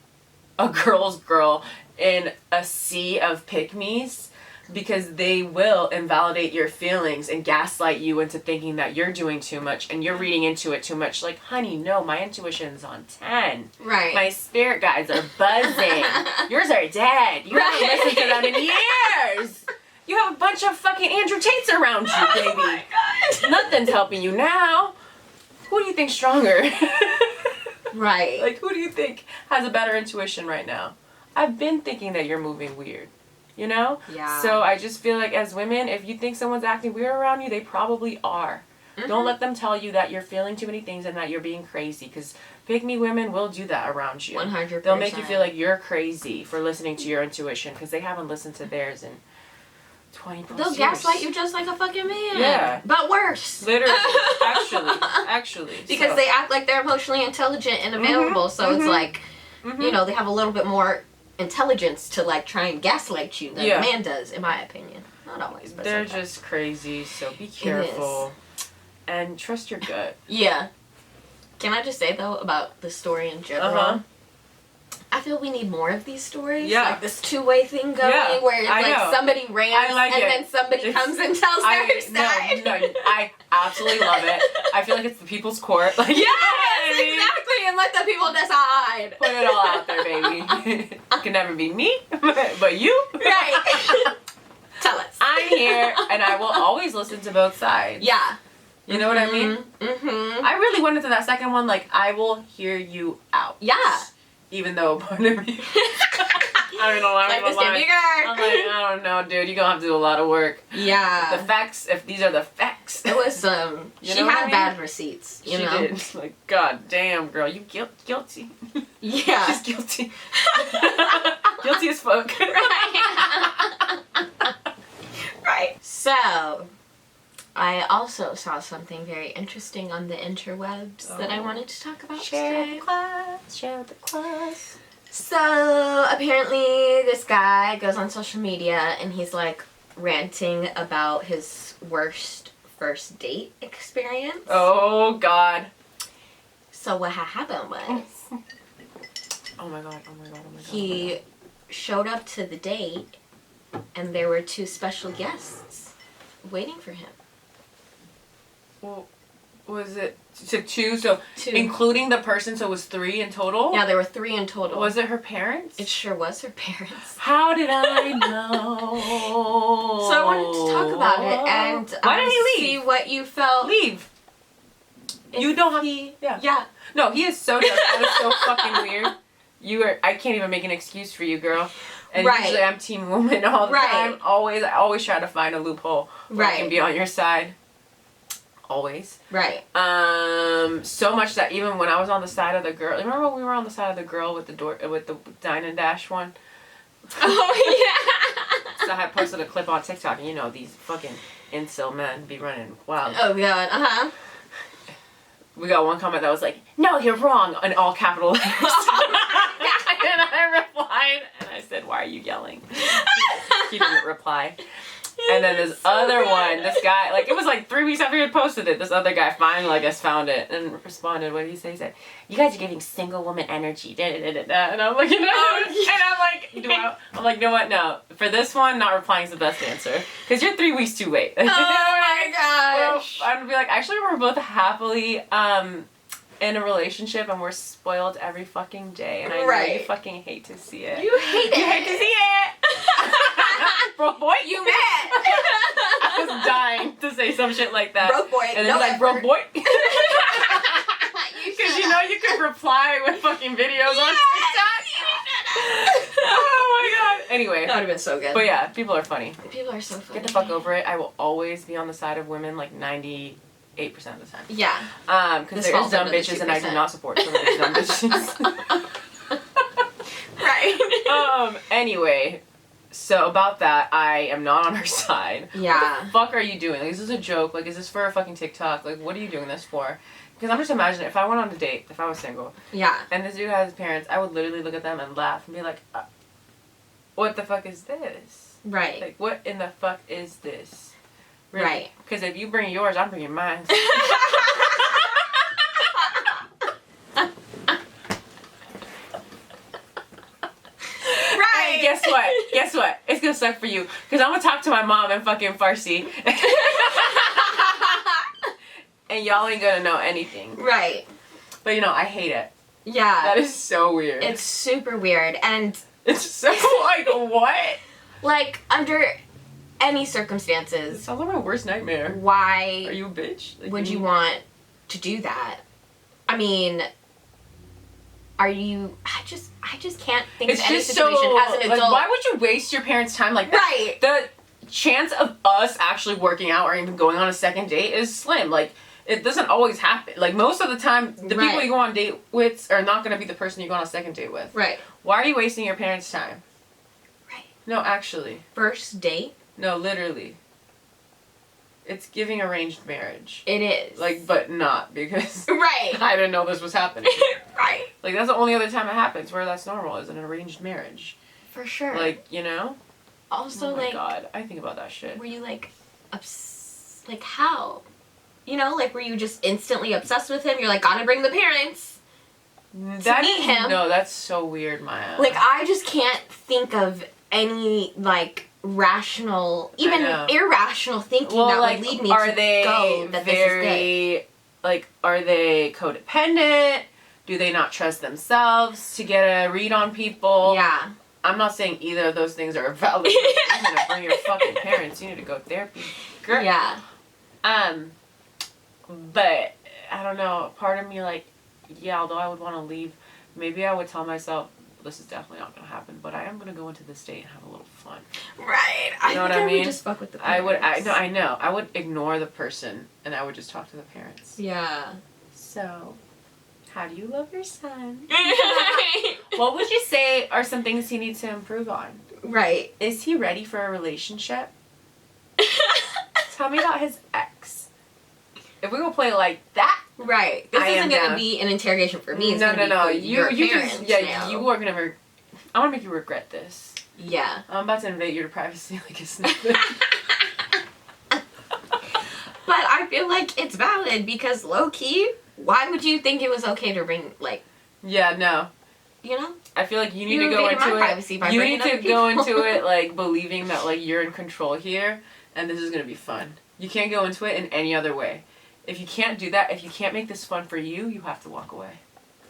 a girl's girl in a sea of pick-me's, because they will invalidate your feelings and gaslight you into thinking that you're doing too much and you're reading into it too much. Like, honey, no, my intuition's on 10. Right. My spirit guides are buzzing. Yours are dead. You haven't listened to them in years. You have a bunch of fucking Andrew Tates around you, baby. Oh my God. Nothing's helping you now. Who do you think's stronger? Right. Like, who do you think has a better intuition right now? I've been thinking that you're moving weird, you know? Yeah. So I just feel like as women, if you think someone's acting weird around you, they probably are. Mm-hmm. Don't let them tell you that you're feeling too many things and that you're being crazy, because pick-me women will do that around you. 100%. They'll make you feel like you're crazy for listening to your intuition because they haven't listened to theirs in 20 plus They'll years. gaslight you just like a fucking man. Yeah. But worse. Literally. Actually. Because they act like they're emotionally intelligent and available, so it's like, you know, they have a little bit more intelligence to, like, try and gaslight you than a man does, in my opinion. Not always, but they're sometimes. just crazy, so be careful. And trust your gut. Yeah. Can I just say, though, about the story in general? I feel we need more of these stories. Yeah. Like this two-way thing going where it's like somebody rants and then somebody comes and tells their side. No, I absolutely love it. I feel like it's the people's court. Like, yes, exactly. And let the people decide. Put it all out there, baby. It can never be me, but you. Right. Tell us. I'm here, and I will always listen to both sides. Yeah. You know what I mean? Mm-hmm. I really went into that second one like, I will hear you out. Yeah. Even though part of me, I don't know, I'm like, I don't know, dude. You're gonna have to do a lot of work. Yeah. The facts, if these are the facts. It was she had bad receipts. You know? She did. Like, god damn, girl, you guilty. Yeah. She's guilty. Guilty as fuck. Right. Right. So, I also saw something very interesting on the interwebs that I wanted to talk about today. Share the class. So, apparently this guy goes on social media and he's like ranting about his worst first date experience. Oh god. So what had happened was Oh my god. He showed up to the date and there were two special guests waiting for him. Well, was it two? So Two. including the person, so it was 3 in total? Yeah, there were 3 in total. Was it her parents? It sure was her parents. How did I know? So I wanted to talk about it and why did he leave? see what you felt. Leave. You don't have to. Yeah. No, he is so dumb. That was so fucking weird. I can't even make an excuse for you, girl. And usually I'm team woman all the time. I always try to find a loophole where I can be on your side. Always. Right. So much that even when I was on the side of the girl, remember when we were on the side of the girl with the Dine and Dash one? Oh yeah. So I had posted a clip on TikTok, and you know these fucking incel men be running wild. Oh god. We got one comment that was like, "No, you're wrong," in all capital letters. And I replied, and I said, "Why are you yelling?" He didn't reply. And then this other one, this guy, like, it was like 3 weeks after he had posted it, this other guy finally, I guess, found it and responded. What did he say? He said, "You guys are giving single woman energy." Da, da, da, da, da. And I'm like, you know, and I'm like, you know what? No, for this one, not replying is the best answer because you're 3 weeks too late. Oh my gosh. I'm gonna be like, actually, we're both happily in a relationship and we're spoiled every fucking day, and I know you fucking hate to see it. You hate it. You hate to see it. Broke boy, You mad? I was dying to say some shit like that. Broke boy. And then no like, broke boy. Because you you know you could reply with fucking videos on TikTok. Oh my god. Anyway. That would have been so good. But yeah, people are funny. People are so funny. Get the fuck over it. I will always be on the side of women like 98% of the time. Yeah. Because there's dumb bitches and I do not support some of these dumb bitches. Right. Anyway. So about that, I am not on her side. Yeah. What the fuck are you doing? Like, is this a joke? Like, is this for a fucking TikTok? Like, what are you doing this for? Because I'm just imagining if I went on a date, if I was single, Yeah. and this dude has his parents, I would literally look at them and laugh and be like, what the fuck is this? Right. Like, what in the fuck is this? Really? Right. Because if you bring yours, I'm bringing mine. Right. And guess what? It's gonna suck for you. Because I'm gonna talk to my mom in fucking Farsi. And y'all ain't gonna know anything. Right. But you know, I hate it. Yeah. That is so weird. It's super weird. And It's so like, what? like under any circumstances, It sounds like my worst nightmare. why Are you a bitch? Like, would you want to do that? I mean, are you? I just can't think It's of any just situation so, as an adult. like, why would you waste your parents' time like that? Right. The chance of us actually working out or even going on a second date is slim. Like, it doesn't always happen. Like, most of the time, the people Right. you go on date with are not going to be the person you go on a second date with. Right. Why are you wasting your parents' time? Right. No, actually. First date. No, literally. It's giving arranged marriage. It is. Like, but not, because Right. I didn't know this was happening. Right. Like, that's the only other time it happens where that's normal, is an arranged marriage. For sure. Like, you know? also, Oh my like, god, I think about that shit. were you like, like how? You know, like, were you just instantly obsessed with him? You're like, gotta bring the parents. That meet is, him. no, that's so weird, Maya. Like, I just can't think of any, like, rational, even know. irrational thinking well, that like, would lead me are to they go that this is good. very, like, are they codependent? Do they not trust themselves to get a read on people? Yeah. I'm not saying either of those things are valid. You need to bring your fucking parents. You need to go to therapy. Girl. Yeah. But I don't know. Part of me, like, yeah, although I would want to leave, maybe I would tell myself, this is definitely not going to happen, but I am going to go into this date and have a little fun. Right. You know what I think mean? would just fuck with the I parents. would, I know. I would ignore the person and I would just talk to the parents. Yeah. So, how do you love your son? What would you say are some things he needs to improve on? Right. Is he ready for a relationship? Tell me about his ex. If we go play like that, Right. This I isn't am going to down. be an interrogation for me. It's no. gonna be for You your just, parents yeah, now. you are gonna. I want to make you regret this. Yeah. I'm about to invade your privacy like a snippet. But I feel like it's valid because low key, why would you think it was okay to bring, like, Yeah, no. you know? I feel like you need You to go invaded my into privacy by it. You bringing need to other go people. into it like believing that like you're in control here, and this is gonna be fun. You can't go into it in any other way. If you can't do that, if you can't make this fun for you, you have to walk away.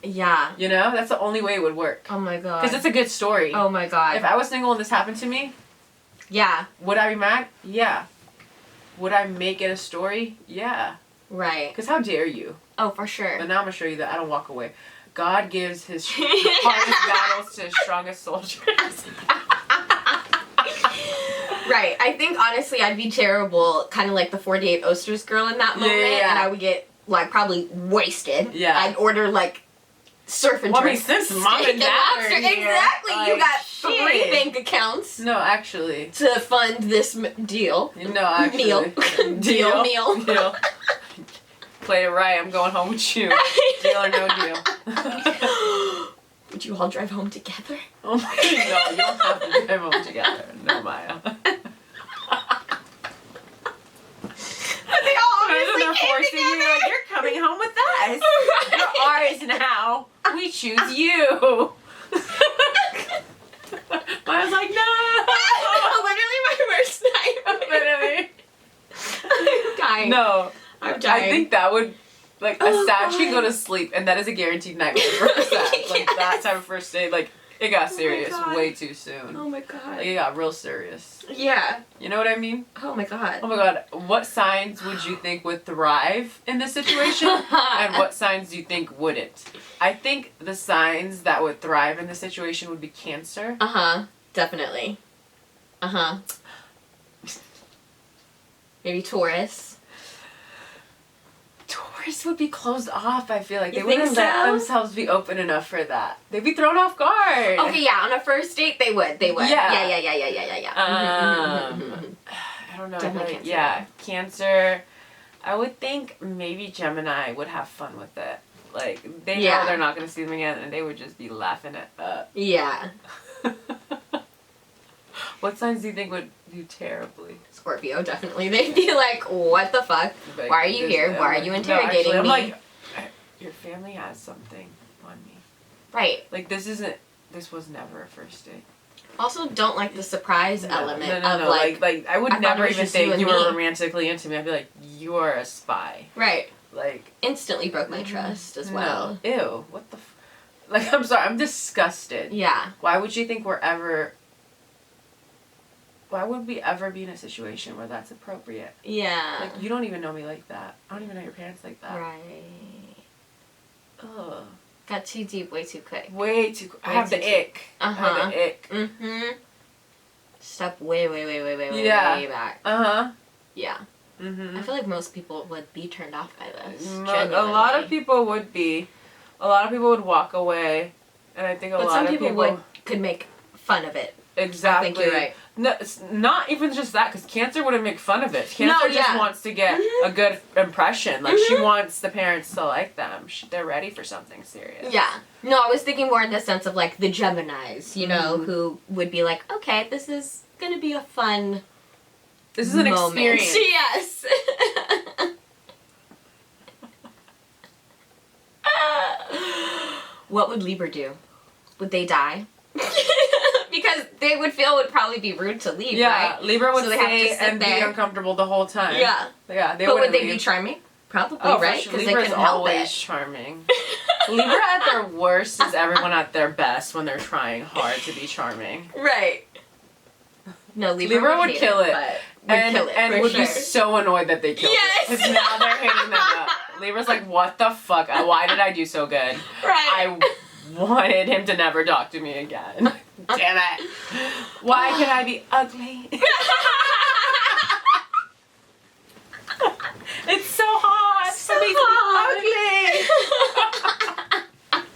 Yeah. You know, that's the only way it would work. Oh my god. Because it's a good story. Oh my god. If I was single and this happened to me, yeah. would I be mad? Yeah. Would I make it a story? Yeah. Right. Because how dare you? Oh, for sure. But now I'm going to show you that I don't walk away. God gives his hardest battles to his strongest soldiers. Right. I think honestly I'd be terrible, kind of like the 48 Oysters girl in that moment, Yeah. and I would get like probably wasted. Yeah. I'd order like surf and Well, I mean, drinks. since mom steak and dad are lobster. here, Exactly. You like, got shit. 3 bank accounts No, actually. to fund this deal. No, actually. Meal. Deal. Play it right. I'm going home with you. Deal or no deal. Would you all drive home together? Oh my god, no, you don't have to drive home together. No, Maya. now we choose you. I was like, no. Literally my worst nightmare. Literally. I'm dying. No. I'm dying. I think that would, like, a sad should go to sleep, and that is a guaranteed nightmare for a sad. Like, that type of first date, like, it got serious way too soon. Oh my god. Like, it got real serious. Yeah. You know what I mean? Oh my god. Oh my god. What signs would you think would thrive in this situation? And what signs do you think wouldn't? I think the signs that would thrive in this situation would be Cancer. Uh-huh. Definitely. Uh-huh. Maybe Taurus. Taurus would be closed off, I feel like. They You think wouldn't let so? themselves be open enough for that. They'd be thrown off guard. Okay, yeah, on a first date they would. They would. Yeah. Yeah. I don't know. Definitely like, Cancer. yeah, Cancer. I would think maybe Gemini would have fun with it. Like, they know they're not going to see them again, and they would just be laughing it up. Yeah. What signs do you think would do terribly? Scorpio, definitely. They'd be like, what the fuck? Like, Why are you here? Why are you interrogating I'm me? like, your family has something on me. Right. Like, this was never a first date. Also, don't like the surprise element of like I would I thought never it was even just you think and you were me. romantically into me. I'd be like, you are a spy. right. Like, Instantly broke my trust as well. no. Ew, what the like, I'm sorry, I'm disgusted. Yeah. Why would you think why would we ever be in a situation where that's appropriate? Yeah. Like, you don't even know me like that. I don't even know your parents like that. Right. Ugh. Got too deep way too quick. Way too I Way have too the deep. ick. Uh-huh. I have the ick. Mm-hmm. Step way Yeah. back. Uh-huh. Yeah. Mm-hmm. I feel like most people would be turned off by this. A lot of genuinely. people would be. A lot of people would walk away. And I think a But lot some of people could make fun of it. Exactly. I think you're right. No, it's not even just that, because Cancer wouldn't make fun of it. Cancer No, just yeah. wants to get a good impression. Like, she wants the parents to like them. They're ready for something serious. Yeah. No, I was thinking more in the sense of like the Geminis, you know, who would be like, okay, this is gonna be a fun This is an moment. experience. Yes. What would Libra do? Would they die? Because they would feel it would probably be rude to leave, Yeah, right? Libra would So they have to stay sit and be there. uncomfortable the whole time. Yeah. Yeah, they But wouldn't would they leave. be charming? Probably, Oh, right? Sure. Because they Libra's can help always it. charming. Libra at their worst is everyone at their best when they're trying hard to be charming. Right. No, Libra would hate kill it. but would kill it, and for would sure. be so annoyed that they killed Yes. it. Because now they're hating them up. Libra's like, what the fuck? Why did I do so good? Right. I wanted him to never talk to me again. Damn it. Why can I be ugly? It's so hot for me to be ugly.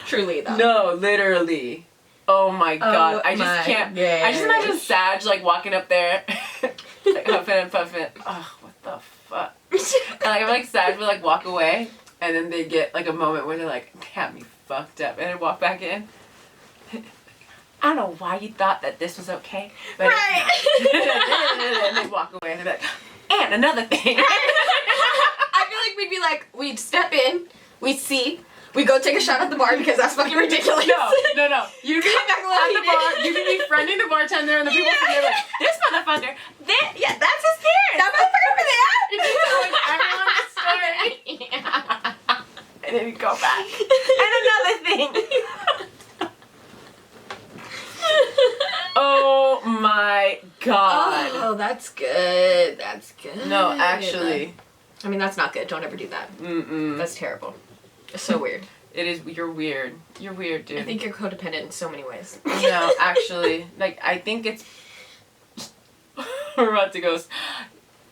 Truly, though. No, literally. Oh my god. I my just can't. gosh. I just imagine Sag like walking up there, like huffing and puffing. Oh, what the fuck? And like I'm like Sag would like walk away, and then they get like a moment where they're like, they have me fucked up, and then walk back in. I don't know why you thought that this was okay, but Right. and they walk away, and they're like, and another thing. I feel like we'd be like, we'd step in, we'd see, we'd go take a shot at the bar because that's fucking ridiculous. No. You be Come back at the bar. You be befriending the bartender, and the people sitting there like, this motherfucker. Yeah, that's his parents. That motherfucker over there. You keep telling everyone the story. And then you go back. And another thing. Oh my god. Oh, that's good. That's good. No, actually. I mean, that's not good. Don't ever do that. Mm-mm. That's terrible. It's so weird. It is. You're weird. You're weird, dude. I think you're codependent in so many ways. No, actually. Like, I think it's... We're about to go...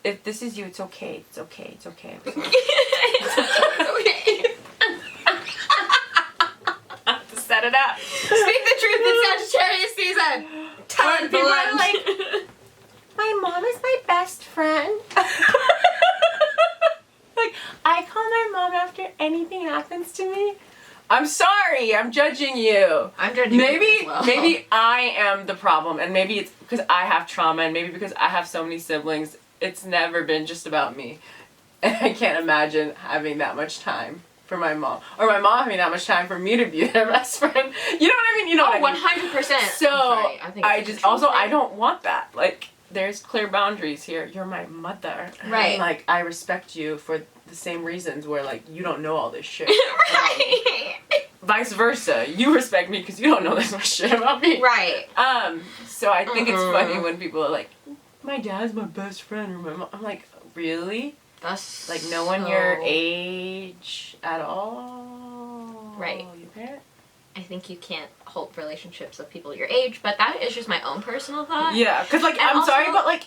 If this is you, it's okay. It's okay. It's okay. I'm sorry. Okay. To set it up. Speak the truth. It's Sagittarius season. Tell it People are blunt. like, my mom is my best friend. Like, I call my mom after anything happens to me. I'm sorry, I'm judging you. I'm judging you as well. Maybe I am the problem, and maybe it's because I have trauma, and maybe because I have so many siblings, it's never been just about me. And I can't imagine having that much time for my mom, or my mom having that much time for me to be their best friend. You know what I mean? You know what I mean? 100%. So I just also I don't want that. Like, there's clear boundaries here. You're my mother. Right. And, like, I respect you for the same reasons where, like, you don't know all this shit. Right. Vice versa. You respect me because you don't know this much shit about me. Right. So I think it's funny when people are like, my dad's my best friend, or my mom. I'm like, really? That's Like, no one your age at all? Right. Your parent? I think you can't hold relationships with people your age, but that is just my own personal thought. Yeah, because, like, And I'm sorry, also- but, like,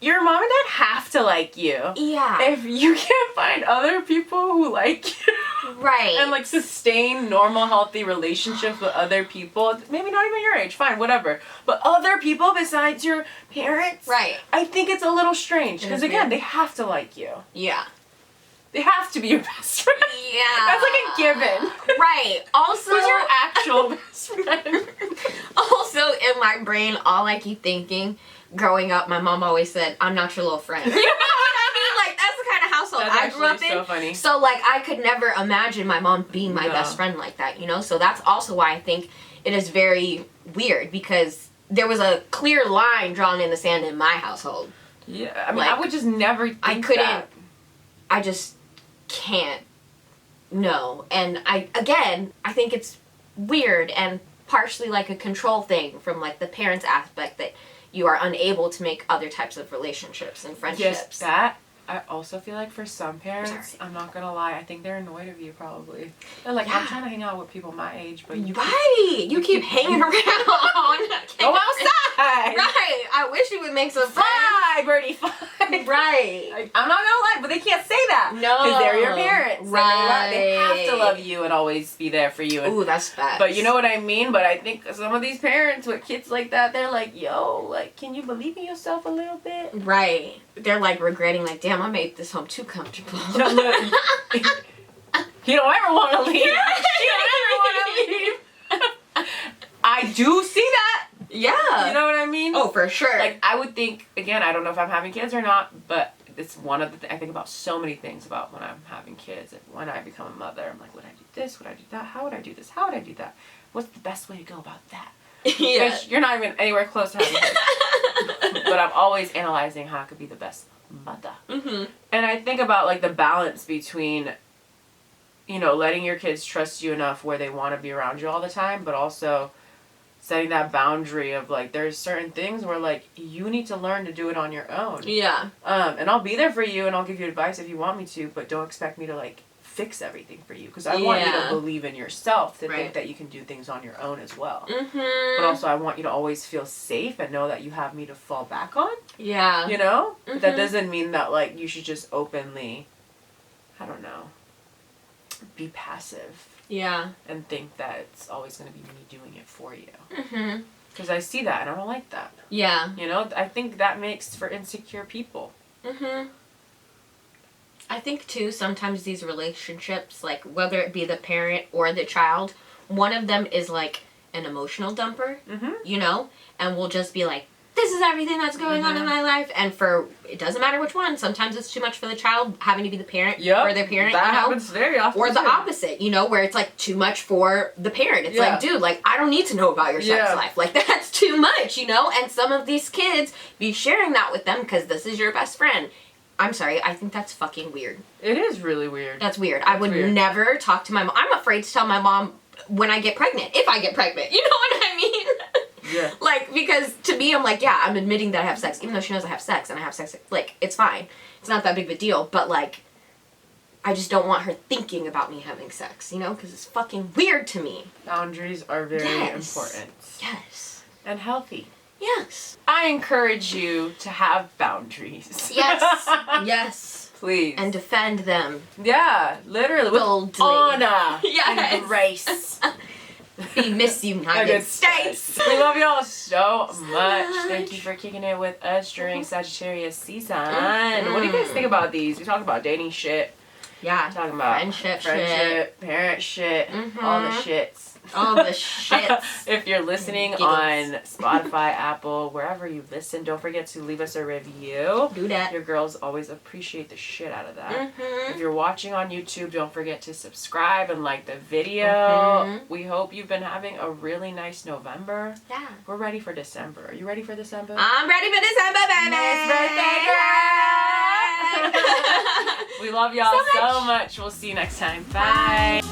your mom and dad have to like you. Yeah. If you can't find other people who like you. Right. And, like, sustain normal, healthy relationships with other people. Maybe not even your age, fine, whatever. But other people besides your parents. Right. I think it's a little strange. It Because, is again, weird. they have to like you. Yeah. They have to be your best friend. Yeah. That's like a given. Right. Also, Who's your actual best friend? also in my brain, all I keep thinking, growing up, my mom always said, "I'm not your little friend." You know what I mean? Like, that's the kind of household That's I grew up actually in. so funny. So, like, I could never imagine my mom being my No. best friend like that, you know? So that's also why I think it is very weird, because there was a clear line drawn in the sand in my household. Yeah, I mean, Like, I would just never think I couldn't, that. I just can't. No. And I think it's weird and partially like a control thing from, like, the parents' aspect that you are unable to make other types of relationships and friendships. Yes, that. I also feel like for some parents, Sorry. I'm not gonna lie, I think they're annoyed of you probably. They're like, Yeah. I'm trying to hang out with people my age, but you Right! You keep hanging around. go outside! Right! I wish you would make some friends. Fly, birdie, fly! Right. Like, I'm not gonna lie, but they can't say that. No. Because they're your parents. and they have to Right. love you and always be there for you. And, Ooh, that's facts. but you know what I mean? But I think some of these parents with kids like that, they're like, yo, like, can you believe in yourself a little bit? Right. They're like regretting, like, damn, I made this home too comfortable. No, look. He don't ever want to leave. He don't ever want to leave. I do see that. Yeah. You know what I mean? Oh, for sure. Like, I would think, again, I don't know if I'm having kids or not, but it's one of the I think about so many things about when I'm having kids. And when I become a mother, I'm like, would I do this? Would I do that? How would I do this? How would I do that? What's the best way to go about that? yeah. Which you're not even anywhere close to having kids. But I'm always analyzing how I could be the best mother. Mm-hmm. And I think about, like, the balance between, you know, letting your kids trust you enough where they want to be around you all the time, but also setting that boundary of, like, there's certain things where, like, you need to learn to do it on your own. Yeah. And I'll be there for you and I'll give you advice if you want me to, but don't expect me to, like, fix everything for you. Because I want you to Yeah. believe in yourself to Right. think that you can do things on your own as well. Mm-hmm. But also I want you to always feel safe and know that you have me to fall back on. Yeah. You know? But that Mhm. doesn't mean that, like, you should just openly, I don't know, be passive Yeah. and think that it's always going to be me doing it for you. Mm-hmm. Because I see that and I don't like that. Yeah. You know? I think that makes for insecure people. Mm-hmm. I think, too, sometimes these relationships, like, whether it be the parent or the child, one of them is, like, an emotional dumper, Mm-hmm. you know? And will just be like, this is everything that's going on in my life. And for, it doesn't matter which one. Sometimes it's too much for the child, having to be the parent for their parent, that you know? happens very often. Or the too. opposite, you know, where it's, like, too much for the parent. It's Yeah. like, dude, like, I don't need to know about your sex Yeah. life. Like, that's too much, you know? And some of these kids be sharing that with them because this is your best friend. I'm sorry, I think that's fucking weird. It is really weird. That's weird. I would weird. never talk to my mom. I'm afraid to tell my mom when I get pregnant. If I get pregnant. You know what I mean? Yeah. Like, because to me, I'm like, yeah, I'm admitting that I have sex. Even though she knows I have sex and I have sex, like, it's fine. It's not that big of a deal. But, like, I just don't want her thinking about me having sex, you know? Because it's fucking weird to me. Boundaries are very Yes. important. Yes. And healthy. Yes. I encourage you to have boundaries. Yes. Yes. Please. And defend them. yeah, literally. With Boldly. honor Yes. and grace. The Miss United States. We love y'all so much. much. Thank you for kicking it with us during Sagittarius season. Mhm. What do you guys think about these? We talk about dating shit. Yeah. Talking about Friendship parent shit, Mhm. all the shits. All the shits. If you're listening Giggles. on Spotify, Apple, wherever you listen, don't forget to leave us a review. Do that. Your girls always appreciate the shit out of that. Mm-hmm. If you're watching on YouTube, don't forget to subscribe and like the video. Mhm. We hope you've been having a really nice November. Yeah. We're ready for December. Are you ready for December? I'm ready for December, baby. Miss Birthday Girl! We love y'all so much. We'll see you next time. Bye.